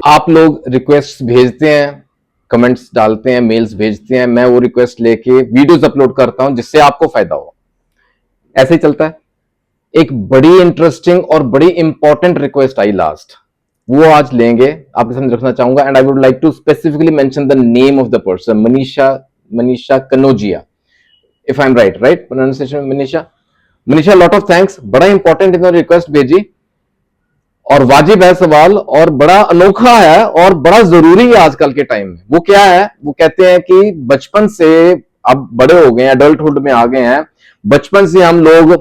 आप लोग रिक्वेस्ट भेजते हैं, कमेंट्स डालते हैं, मेल्स भेजते हैं, मैं वो रिक्वेस्ट लेके वीडियोस अपलोड करता हूं जिससे आपको फायदा हो। ऐसे ही चलता है। एक बड़ी इंटरेस्टिंग और बड़ी इंपॉर्टेंट रिक्वेस्ट आई लास्ट, वो आज लेंगे, आपके सामने रखना चाहूंगा। And I would like to specifically mention the name of the person, Manisha Kanojia, if I am right pronunciation. Manisha lot of thanks, बड़ा इंपॉर्टेंट इन्होंने रिक्वेस्ट भेजी और वाजिब है सवाल और बड़ा अनोखा है और बड़ा जरूरी है आजकल के टाइम में। वो क्या है, वो कहते हैं कि बचपन से अब बड़े हो गए हैं, एडल्टहुड में आ गए हैं, बचपन से हम लोग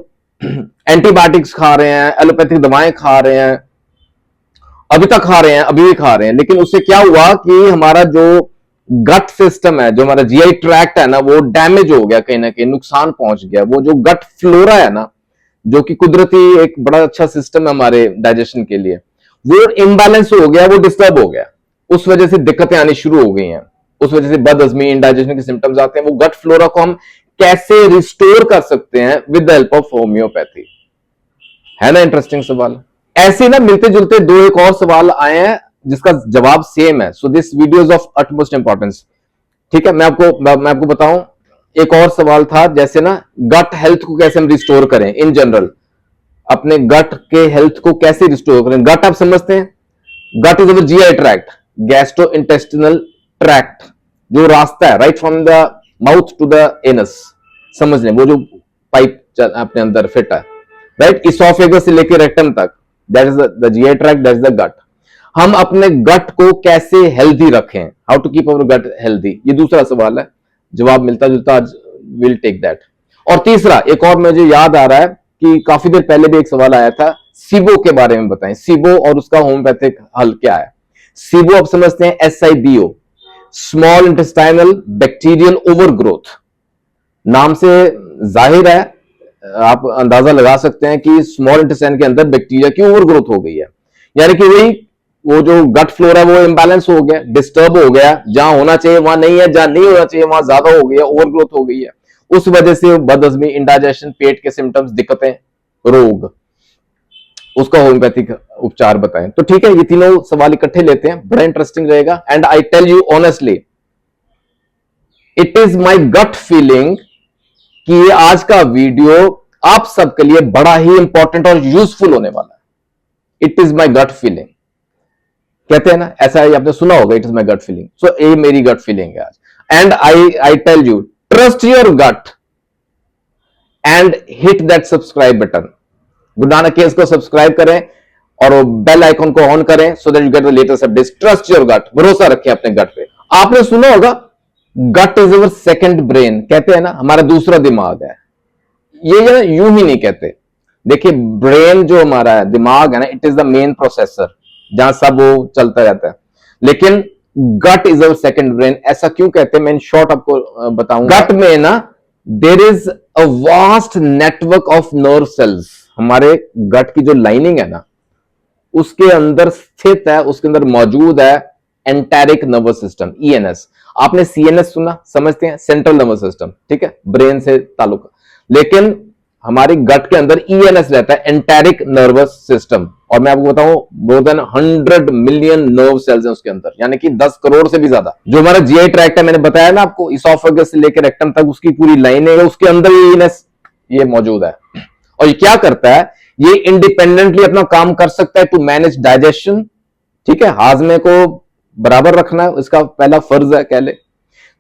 एंटीबायोटिक्स खा रहे हैं, एलोपैथिक दवाएं खा रहे हैं, अभी तक खा रहे हैं, अभी भी खा रहे हैं, लेकिन उससे क्या हुआ कि हमारा जो गट सिस्टम है, जो हमारा जीआई ट्रैक्ट है ना, वो डैमेज हो गया, कहीं ना कहीं नुकसान पहुंच गया। वो जो गट फ्लोरा है ना, जो कि कुदरती एक बड़ा अच्छा सिस्टम है हमारे डाइजेशन के लिए, वो इम्बैलेंस हो गया, वो डिस्टर्ब हो गया। उस वजह से दिक्कतें आनी शुरू हो गई हैं, उस वजह से बदहजमी, इंडाइजेशन के सिम्टम्स आते हैं। वो गट फ्लोरा को हम कैसे रिस्टोर कर सकते हैं with the help of homeopathy, है ना इंटरेस्टिंग सवाल। ऐसे ना मिलते जुलते दो एक और सवाल आए हैं जिसका जवाब सेम है। So this video is of utmost importance. ठीक है, मैं आपको बताऊं, एक और सवाल था, जैसे ना गट हेल्थ को कैसे हम रिस्टोर करें, इन जनरल अपने गट के हेल्थ को कैसे रिस्टोर करें। गट आप समझते हैं, gut is our GI tract, gastro intestinal tract, जो रास्ता है right from the mouth to the anus, समझ लें, वो जो पाइप अपने अंदर फिट है, राइट, इसोफेगस से लेकर रेक्टम तक, that is the GI tract, that is the gut. हम अपने गट को कैसे हेल्दी रखें, how to keep our gut healthy, ये दूसरा सवाल है, जवाब मिलता जुलता, आज विल टेक दैट। और तीसरा एक और मुझे याद आ रहा है कि काफी देर पहले भी एक सवाल आया था, सिबो के बारे में बताएं, सिबो और उसका होम्योपैथिक हल क्या है। सिबो आप समझते हैं, SIBO, small intestinal bacterial overgrowth. नाम से जाहिर है, आप अंदाजा लगा सकते हैं कि स्मॉल इंटेस्टाइन के अंदर बैक्टीरिया की ओवरग्रोथ हो गई है, यानी कि वही वो जो गट फ्लोरा वो इंबैलेंस हो गया, डिस्टर्ब हो गया, जहां होना चाहिए वहां नहीं है, जहां नहीं होना चाहिए वहां ज्यादा हो गया, ओवरग्रोथ हो गई है। उस वजह से बदहजमी, इंडाइजेशन, पेट के सिम्टम्स, दिक्कतें, रोग, उसका होम्योपैथिक उपचार बताएं। तो ठीक है, ये तीनों सवाल इकट्ठे लेते हैं, बड़ा इंटरेस्टिंग रहेगा। And I tell you honestly, it is my gut feeling कि ये आज का वीडियो आप सबके लिए बड़ा ही इंपॉर्टेंट और यूजफुल होने वाला है। It is my gut feeling, कहते हैं ना, ऐसा ही आपने सुना होगा, it is my gut feeling. So ये मेरी गट फीलिंग है आज। And I tell you, trust your gut and hit that subscribe button. गुड नानक केस को सब्सक्राइब करें और बेल आइकन को ऑन करें, so that you get the latest updates. Trust your gut, भरोसा रखें अपने गट पे। आपने सुना होगा, गट इज अवर सेकंड ब्रेन, कहते हैं ना, हमारा दूसरा दिमाग है। ये यूं ही नहीं कहते, देखिए, ब्रेन जो हमारा है, दिमाग है ना, it is the main processor, जहां सब वो चलता रहता है, लेकिन गट इज अवर सेकंड ब्रेन। ऐसा क्यों कहते हैं, मैं इन शॉर्ट आपको बताऊंगा। गट में ना there is a vast network of nerve cells. हमारे गट की जो लाइनिंग है ना, उसके अंदर स्थित है, उसके अंदर मौजूद है एंटेरिक नर्वस सिस्टम, ENS। आपने CNS सुना, समझते हैं, सेंट्रल नर्वस सिस्टम, ठीक है, ब्रेन से ताल्लुक, लेकिन हमारी गट के अंदर ENS रहता है, एंटेरिक नर्वस सिस्टम। और मैं आपको बताऊं, more than 100 million nerve cells हैं उसके अंदर, यानी कि 10 करोड़ से भी ज्यादा। जो हमारा जीआई ट्रैक्ट है, मैंने बताया ना आपको, इसोफेगस से लेकर रेक्टम तक उसकी पूरी लाइन है, उसके अंदर ENS ये मौजूद है। और ये क्या करता है, ये इंडिपेंडेंटली अपना काम कर सकता है टू मैनेज डाइजेशन, ठीक है, हाजमे को बराबर रखना है, इसका पहला फर्ज है, कह ले।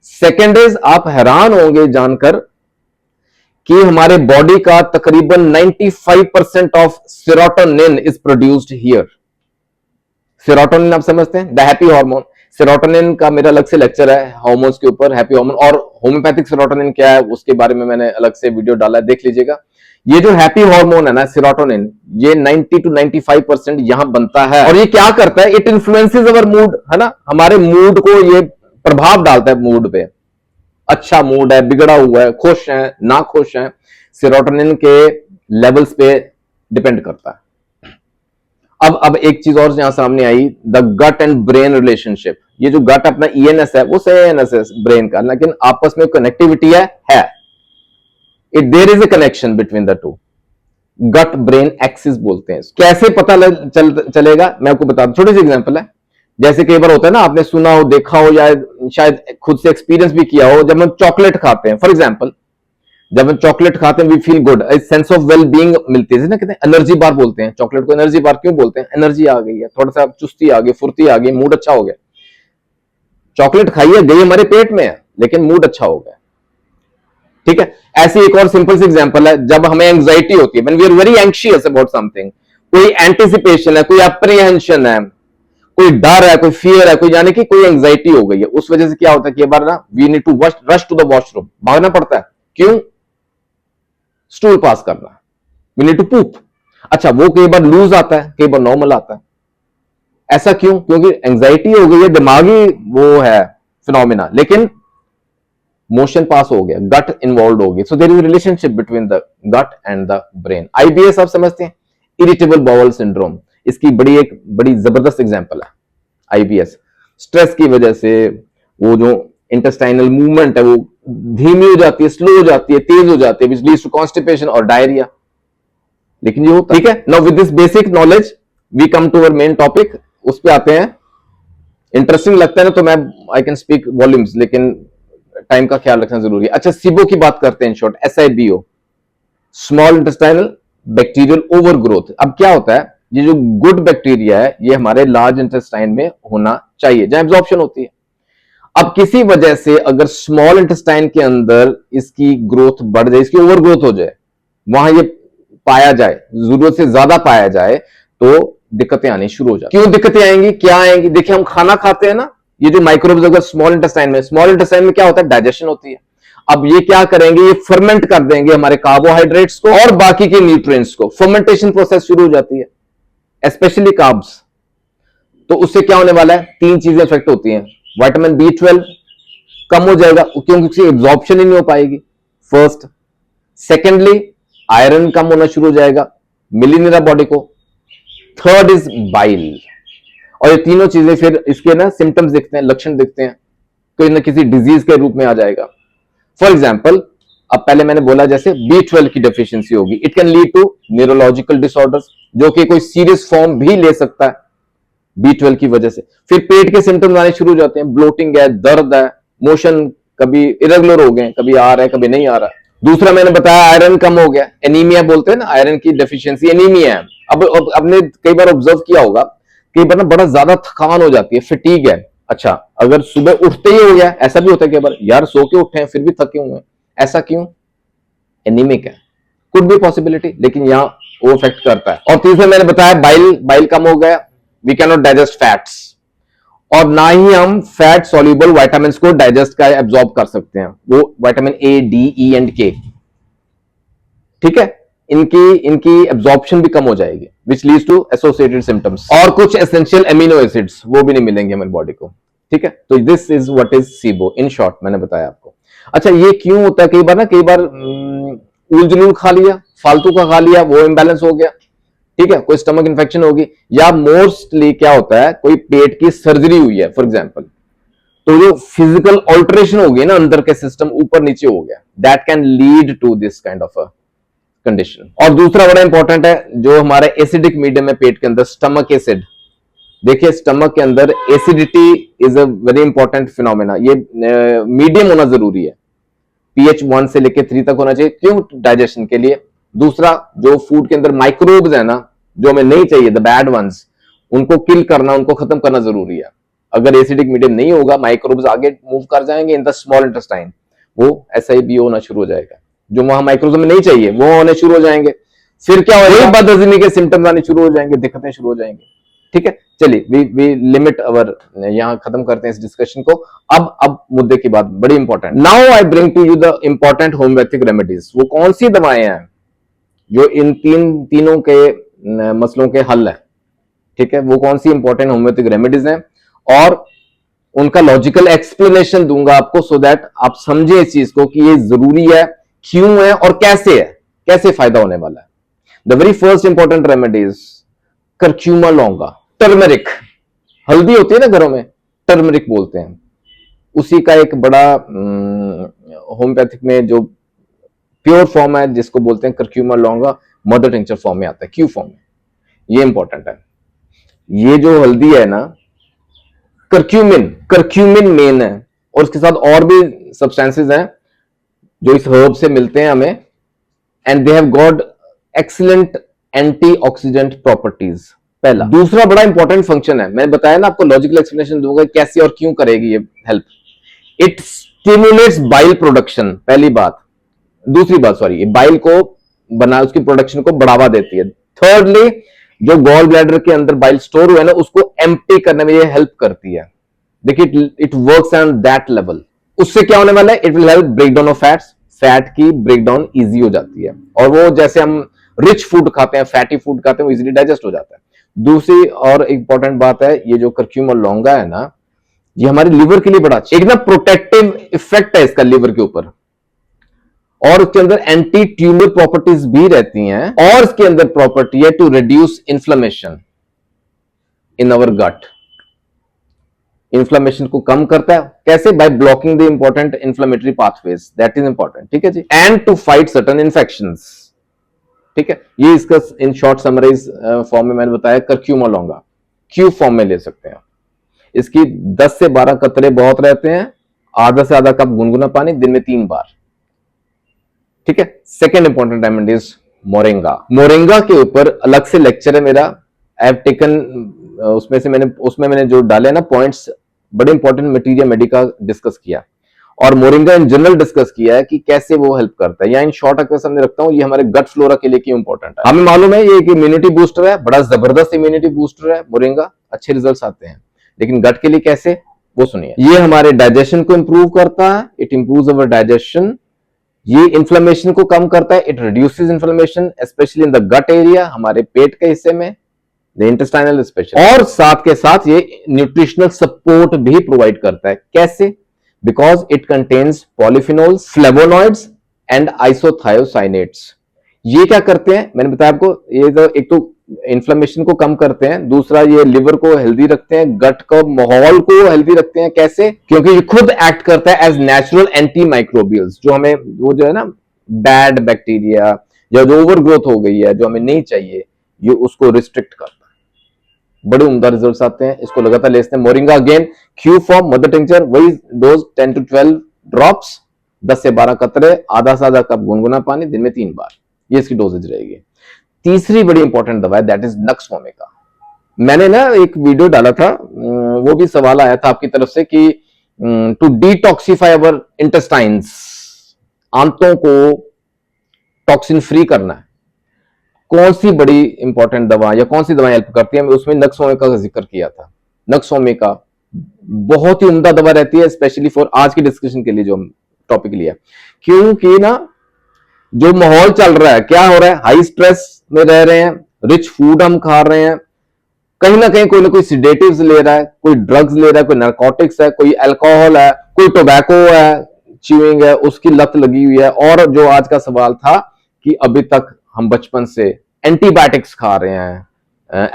सेकेंड इज, आप हैरान होंगे जानकर कि हमारे बॉडी का तकरीबन 95% of serotonin is produced here. Serotonin आप समझते हैं, द हैप्पी हार्मोन। सेरोटोनिन का मेरा अलग से लेक्चर है हार्मोन्स के ऊपर, हैप्पी हार्मोन। और होम्योपैथिक सेरोटोनिन क्या है, उसके बारे में मैंने अलग से वीडियो डाला है, देख लीजिएगा। ये जो हैप्पी हार्मोन है ना, सेरोटोनिन, ये 90 to 95% यहां बनता है। और ये क्या करता है, इट इन्फ्लुएंसेस अवर मूड, है ना, हमारे मूड को ये प्रभाव डालता है, मूड पे। अच्छा मूड है, बिगड़ा हुआ है, खुश है, ना खुश है, सेरोटोनिन के लेवल्स पे डिपेंड करता है। अब एक चीज और यहां सामने आई, the gut and brain relationship. ये जो गट अपना ENS है, वो CNS है ब्रेन का, लेकिन आपस में कनेक्टिविटी है। There is a connection between the two, gut brain axis बोलते हैं। कैसे पता चलेगा, मैं आपको बता दूं, छोटी सी एग्जांपल है। जैसे कई बार होता है ना, आपने सुना हो, देखा हो, या शायद खुद से एक्सपीरियंस भी किया हो, जब हम चॉकलेट खाते हैं फॉर एग्जाम्पल, जब हम चॉकलेट खाते हैं we feel good, sense of well being मिलती है ना, कहते हैं एनर्जी बार बोलते हैं चॉकलेट को, एनर्जी बार क्यों बोलते हैं? एनर्जी आ गई है, थोड़ा सा चुस्ती आ गई, फुर्ती आ गई, मूड अच्छा हो गया। चॉकलेट खाइए, गई हमारे पेट में है, लेकिन मूड अच्छा हो गया। ठीक है, ऐसी एक और सिंपल सी एग्जांपल है, जब हमें एंग्जाइटी होती है, when we are very anxious about something, कोई एंटिसिपेशन है, कोई अप्रीहेंशन है, कोई डर है, कोई फियर है, कोई यानी कि कोई एंग्जाइटी हो गई है, उस वजह से क्या होता है कि बार ना we need to rush to the washroom, भागना पड़ता है। क्यों? स्टूल पास करना, वी नीड टू पूप। अच्छा, वो कई बार लूज आता है, कई बार नॉर्मल आता है। ऐसा क्यों? क्योंकि एंग्जाइटी हो गई है, दिमागी वो है फिनोमिना, लेकिन मोशन पास हो गया, गट इन्वॉल्व हो गई। So there is relationship between the gut and the brain. IBS आप समझते हैं, इरिटेबल बाउल सिंड्रोम, इसकी बड़ी जबरदस्त एग्जांपल है आईबीएस। स्ट्रेस की वजह से वो जो इंटेस्टाइनल मूवमेंट है वो धीमी हो जाती है, स्लो हो जाती है, तेज हो जाती है, विच लीड्स टू कॉन्स्टिपेशन और डायरिया। लेकिन ये होता है। ठीक है, now with this basic knowledge we come to our main topic, उस पे आते हैं। इंटरेस्टिंग लगता है ना तो मैं आई कैन स्पीक वॉल्यूम्स, लेकिन टाइम का ख्याल रखना जरूरी है। अच्छा, सिबो की बात करते हैं, in short SIBO, small intestinal bacterial overgrowth. अब क्या होता है, ये जो गुड बैक्टीरिया है ये हमारे लार्ज इंटेस्टाइन में होना चाहिए, जहां एब्जॉर्प्शन होती है। अब किसी वजह से अगर स्मॉल इंटेस्टाइन के अंदर इसकी ग्रोथ बढ़ जाए, इसकी ओवर ग्रोथ हो जाए, वहां ये पाया जाए, जरूरत से ज्यादा पाया जाए, तो दिक्कतें आनी शुरू हो जाती। क्यों दिक्कतें आएंगी, क्या आएंगी? देखिए, हम खाना खाते हैं ना, ये जो माइक्रोब्स अगर स्मॉल इंटेस्टाइन में क्या होता है, डाइजेशन होती है। अब ये क्या करेंगे, ये फर्मेंट कर देंगे हमारे कार्बोहाइड्रेट्स को और बाकी के न्यूट्रिएंट्स को, फर्मेंटेशन प्रोसेस शुरू हो जाती है, स्पेशली कार्ब्स। तो उससे क्या होने वाला है, तीन चीजें इफेक्ट होती हैं। विटामिन B12 कम हो जाएगा, क्योंकि एब्जॉर्प्शन ही नहीं हो पाएगी, फर्स्ट। सेकेंडली, आयरन कम होना शुरू हो जाएगा, मिल ही नहीं रहा बॉडी को। Third is bile. और ये तीनों चीजें फिर इसके ना सिम्टम्स दिखते हैं, लक्षण दिखते हैं, कोई ना किसी डिजीज के रूप में आ जाएगा। फॉर एग्जाम्पल, अब पहले मैंने बोला जैसे B12 की डेफिशिएंसी होगी, it can lead to neurological disorders, जो कि कोई सीरियस फॉर्म भी ले सकता है B12 की वजह से। फिर पेट के सिम्टम्स आने शुरू हो जाते हैं, ब्लोटिंग है, दर्द है, मोशन कभी इरेगुलर हो गए, कभी आ रहा है, कभी नहीं आ रहा। दूसरा मैंने बताया, आयरन कम हो गया, एनीमिया बोलते हैं ना, आयरन की डेफिशिएंसी एनीमिया है। अब आपने कई बार ऑब्जर्व किया होगा, कई बार ना बड़ा ज्यादा थकान हो जाती है, फिटीग है। अच्छा, अगर सुबह उठते ही हो गया, ऐसा भी होता है कई बार, यार सो के उठे हैं फिर भी थके हुए हैं, ऐसा क्यों? एनीमिक है, कुड बी पॉसिबिलिटी, लेकिन यहां वो इफेक्ट करता है। और तीसरा मैंने बताया, बाइल कम हो गया, we can not digest fats, और ना ही हम फैट सॉल्युबल विटामिन को डाइजेस्ट का एब्जॉर्ब कर सकते हैं, वो vitamin A, D, E and K। ठीक है, इनकी एब्जॉर्प्शन भी कम हो जाएगी, which leads to associated symptoms. और कुछ एसेंशियल एमिनो एसिड्स वो भी नहीं मिलेंगे हमारी बॉडी को। ठीक है, तो this is what is SIBO in short, मैंने बताया आपको। अच्छा, ये क्यों होता है? कई बार उलझुल खा लिया, फालतू का खा लिया, वो इंबैलेंस हो गया। ठीक है, कोई स्टमक इन्फेक्शन होगी, या मोस्टली क्या होता है, कोई पेट की सर्जरी हुई है फॉर एग्जाम्पल, तो जो फिजिकल ऑल्टरेशन हो गई ना, अंदर के सिस्टम ऊपर नीचे हो गया, that can lead to this kind of a condition. और दूसरा बड़ा इंपॉर्टेंट है, जो हमारे एसिडिक मीडियम है पेट के अंदर, स्टमक एसिड। देखिए, स्टमक के अंदर acidity is a very important phenomena, ये मीडियम होना जरूरी है, pH 1 से लेकर 3 तक होना चाहिए। क्यों? डाइजेशन के लिए। दूसरा, जो फूड के अंदर माइक्रोब्स है ना, जो हमें नहीं चाहिए, द बैड वंस, उनको किल करना, उनको खत्म करना जरूरी है। अगर एसिडिक मीडियम नहीं होगा, माइक्रोब्स आगे मूव कर जाएंगे इन द स्मॉल इंटेस्टाइन, वो SIBO होना शुरू हो जाएगा। जो वहां माइक्रोब्स में नहीं चाहिए वो होने शुरू हो जाएंगे। फिर क्या होगा, बदहजमी के सिम्टम्स आने शुरू हो जाएंगे, दिक्कतें शुरू हो जाएंगी। ठीक है, चलिए वी लिमिट अवर, यहां खत्म करते हैं इस डिस्कशन को। अब मुद्दे की बात बड़ी important. Now I bring to you the important homeopathic remedies. वो कौन सी दवाएं हैं जो इन तीनों के मसलों के हल है? ठीक है, वो कौन सी इंपॉर्टेंट होम्योपैथिक रेमेडीज हैं, और उनका लॉजिकल एक्सप्लेनेशन दूंगा आपको, सो दैट आप समझे इस चीज को कि ये जरूरी है, क्यों है और कैसे है, कैसे फायदा होने वाला है। The very first important remedies, curcuma लौंगा, turmeric. हल्दी होती है ना घरों में, टर्मरिक बोलते हैं, उसी का एक बड़ा होम्योपैथिक में जो प्योर फॉर्म है, जिसको बोलते हैं करक्यूमा लौंगा, मदर टिंचर फॉर्म में आता है, क्यू फॉर्म में। ये इंपॉर्टेंट है। ये जो हल्दी है ना, करक्यूमिन, करक्यूमिन मेन है, और उसके साथ और भी सब्सटेंसेस हैं जो इस हर्ब से मिलते हैं हमें, and they have got excellent antioxidant properties. पहला। दूसरा बड़ा इंपॉर्टेंट फंक्शन है, मैंने बताया ना आपको, लॉजिकल एक्सप्लेनेशन दूंगा कैसे और क्यों करेगी ये help. It stimulates bile production, पहली बात। दूसरी बात, सॉरी, बाइल को बना, उसकी प्रोडक्शन को बढ़ावा देती है। थर्डली, जो गॉल ब्लैडर के अंदर बाइल स्टोर हुआ है ना, उसको एम्प्टी करने में ये हेल्प करती है। देखिए, it works on that level. उससे क्या होने वाला है, it will help break down of fats, fat की ब्रेक डाउन ईजी हो जाती है, और वो जैसे हम रिच फूड खाते हैं, फैटी फूड खाते हैं, वो इजीली डाइजेस्ट हो जाता है। दूसरी और इंपॉर्टेंट बात है, ये जो करक्यूम और लौंगा है ना, ये हमारे लिवर के लिए बड़ा अच्छा, एक ना प्रोटेक्टिव इफेक्ट है इसका लिवर के ऊपर, और उसके अंदर एंटी ट्यूमर प्रॉपर्टीज भी रहती हैं, और इसके अंदर प्रॉपर्टी है to reduce inflammation in our gut. Inflammation को कम करता है, कैसे? By blocking the important inflammatory pathways, that is important, ठीक है जी, and to fight certain infections, ठीक है। ये इसका इन शॉर्ट समराइज फॉर्म में मैंने बताया, करक्यूम लौंगा, क्यू फॉर्म में ले सकते हैं। इसकी 10 से 12 कतरे बहुत रहते हैं, आधा से आधा कप गुनगुना पानी, दिन में 3 बार, ठीक है। Second important diamond is moringa. Moringa के ऊपर अलग से लेक्चर है मेरा, आई हैव टेकन, उसमें मैंने जो डाले ना पॉइंट्स, बड़े इंपॉर्टेंट मटेरियल मेडिका डिस्कस किया, और मोरिंगा इन जनरल डिस्कस किया है कि कैसे वो हेल्प करता है, या इन शॉर्ट अक्वे सामने रखता हूं, ये हमारे गट फ्लोरा के लिए क्यों इंपॉर्टेंट है। हमें मालूम है ये एक इम्यूनिटी बूस्टर है, बड़ा जबरदस्त इम्यूनिटी बूस्टर है मोरिंगा, अच्छे रिजल्ट्स आते हैं, लेकिन गट के लिए कैसे, वो सुनिए। ये हमारे डाइजेशन को इंप्रूव करता है, इट इंप्रूव्स अवर डाइजेशन। ये इन्फ्लेमेशन को कम करता है, it reduces inflammation specially in the gut area, हमारे पेट के हिस्से में, द इंटेस्टाइनल स्पेशल, और साथ के साथ ये न्यूट्रिशनल सपोर्ट भी प्रोवाइड करता है। कैसे? Because it contains polyphenols, flavonoids and आइसोथायोसाइनेट्स। ये क्या करते हैं, मैंने बताया आपको, ये तो एक तो इन्फ्लेमेशन को कम करते हैं, दूसरा ये लिवर को हेल्दी रखते हैं, गट को, माहौल को हेल्दी रखते हैं। कैसे? क्योंकि ये खुद एक्ट करता है एज नेचुरल एंटी माइक्रोबियल्स, जो हमें, वो जो है ना बैड बैक्टीरिया या जो ओवर ग्रोथ हो गई है, जो हमें नहीं चाहिए, ये उसको रिस्ट्रिक्ट करता है। बड़े उम्दा रिजल्ट्स आते हैं, इसको लगातार ले सकते हैं। Moringa again, Q form, mother tincture, वही डोज 10 to 12 ड्रॉप्स, 10 से 12 कतरे, आधा से आधा कप गुनगुना पानी, दिन में 3 बार, ये इसकी डोजेज रहेगी। तीसरी बड़ी इंपॉर्टेंट दवा है, दैट इज नक्स वोमिका। मैंने ना एक वीडियो डाला था, वो भी सवाल आया था आपकी तरफ से कि टू डिटॉक्सिफाई अवर इंटेस्टाइन्स, आंतों को टॉक्सिन फ्री करना है, कौन सी बड़ी इंपॉर्टेंट दवा या कौन सी दवा हेल्प करती है, उसमें नक्स वोमिका का जिक्र किया था। नक्स वोमिका बहुत ही उम्दा दवा रहती है, स्पेशली फॉर आज की डिस्कशन के लिए जो हम टॉपिक लिया, क्योंकि ना जो माहौल चल रहा है, क्या हो रहा है, हाई स्ट्रेस में रह रहे हैं, रिच फूड हम खा रहे हैं, कहीं ना कहीं कोई ना कोई सिडेटिव्स ले रहा है, कोई ड्रग्स ले रहा है, कोई नारकोटिक्स है, कोई अल्कोहल है, कोई टोबैको है, च्यूइंग है, उसकी लत लगी हुई है। और जो आज का सवाल था कि अभी तक हम बचपन से एंटीबायोटिक्स खा रहे हैं,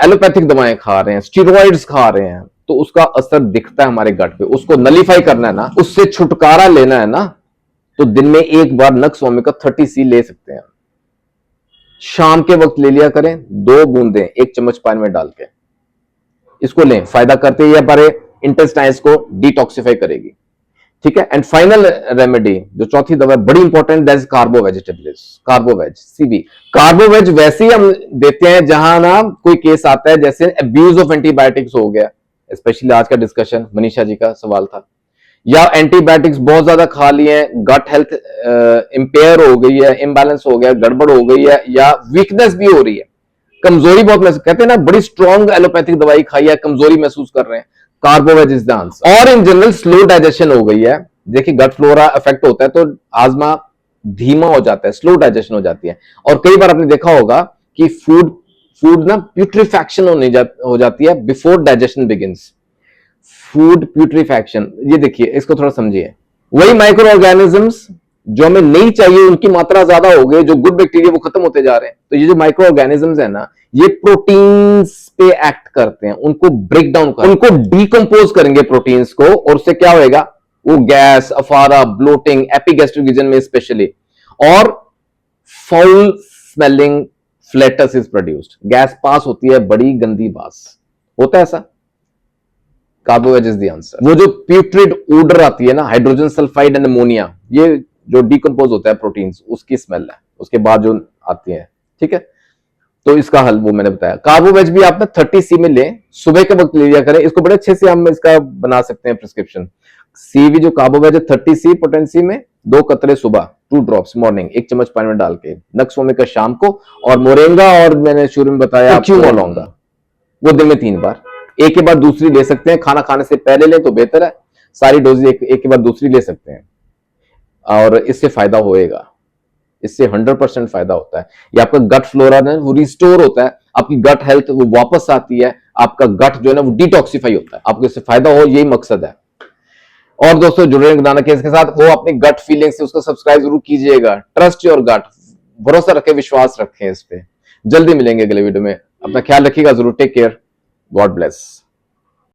एलोपैथिक दवाएं खा रहे हैं, स्टीरॉइड्स खा रहे हैं, तो उसका असर दिखता है हमारे गट पे। उसको नलीफाई करना है ना, उससे छुटकारा लेना है ना, तो दिन में एक बार नक्स वोमिका 30C ले सकते हैं। शाम के वक्त ले लिया करें, 2 बूंदें 1 चम्मच पानी में डाल के, इसको लें, फायदा करते हैं, हमारे इंटेस्टाइन्स को डिटॉक्सिफाई करेगी, ठीक है। एंड फाइनल रेमेडी, जो चौथी दवा बड़ी important, that is कार्बो vegetables, carbo veg, CB. Carbo veg वैसे ही हम देते हैं जहां ना कोई केस आता है, जैसे अब्यूज ऑफ एंटीबायोटिक्स हो गया, स्पेशली आज का डिस्कशन मनीषा जी का सवाल था, या एंटीबायोटिक्स बहुत ज्यादा खा लिए हैं, गट हेल्थ इंपेयर हो गई है, इम्बैलेंस हो गया, गड़बड़ हो गई है, या वीकनेस भी हो रही है, कमजोरी बहुत महसूस, कहते हैं ना बड़ी स्ट्रॉन्ग एलोपैथिक दवाई खाई है, कमजोरी महसूस कर रहे हैं, कार्बोवेज इज द आंसर। और इन जनरल स्लो डाइजेशन हो गई है, देखिए गट फ्लोरा इफेक्ट होता है तो आजमा धीमा हो जाता है, स्लो डाइजेशन हो जाती है, और कई बार आपने देखा होगा कि फूड ना प्यूट्रीफैक्शन हो जाती है बिफोर डाइजेशन बिगिंस। फूड प्यूट्रीफैक्शन, ये देखिए, इसको थोड़ा समझिए, वही माइक्रो ऑर्गेनिजम्स जो हमें नहीं चाहिए, उनकी मात्रा ज्यादा हो गई, जो गुड बैक्टीरिया वो खत्म होते जा रहे हैं, तो ये जो माइक्रो ऑर्गेनिजम्स है ना, ये प्रोटीन्स पे एक्ट करते हैं, उनको ब्रेक डाउन कर, उनको डिकम्पोज करेंगे प्रोटीन्स को, और उससे क्या होएगा, वो गैस, अफारा, ब्लोटिंग, एपिगैस्ट्रिक रीजन में स्पेशली, और foul smelling flatus is produced, gas pass होती है, बड़ी गंदी बास, होता है ऐसा। Carbo veg is the answer. वो जो प्यूट्रिड ओडर आती है ना, हाइड्रोजन सल्फाइड एंड अमोनिया, ये जो डिकम्पोज होता है प्रोटीन्स, उसकी स्मेल है उसके बाद जो आती है। ठीक है, तो इसका हल वो मैंने बताया। कार्बोवेज भी आप ना 30C में लें, सुबह के वक्त ले लिया करें। इसको बड़े अच्छे से हम इसका बना सकते हैं प्रिस्क्रिप्शन। सीवी जो कार्बोवेज है 30C पोटेंसी में, 2 कतरे सुबह, 2 ड्रॉप्स मॉर्निंग, 1 चम्मच पानी में डाल के, नक्सोमिका शाम को, और मोरेंगा और मैंने शुरू में बताया क्यूमोलोंगा वो दिन में 3 बार। एक के बाद दूसरी ले सकते हैं, खाना खाने से पहले लें तो बेहतर है। सारी डोज एक के बाद दूसरी ले सकते हैं और इससे फायदा होएगा, इससे 100% फायदा होता है। ये आपका गट फ्लोरा है वो रिस्टोर होता है, आपकी गट हेल्थ वो वापस आती है, आपका गट जो है ना वो डिटॉक्सिफाई होता है। आपको इससे फायदा हो, यही मकसद है। और दोस्तों जुड़े रहें दाना केस के साथ, वो अपनी गट फीलिंग से उसको सब्सक्राइब जरूर कीजिएगा। ट्रस्ट योर गट, भरोसा रखें, विश्वास रखें इस पे। जल्दी मिलेंगे अगले वीडियो में, अपना ख्याल रखिएगा जरूर। Take care, God bless.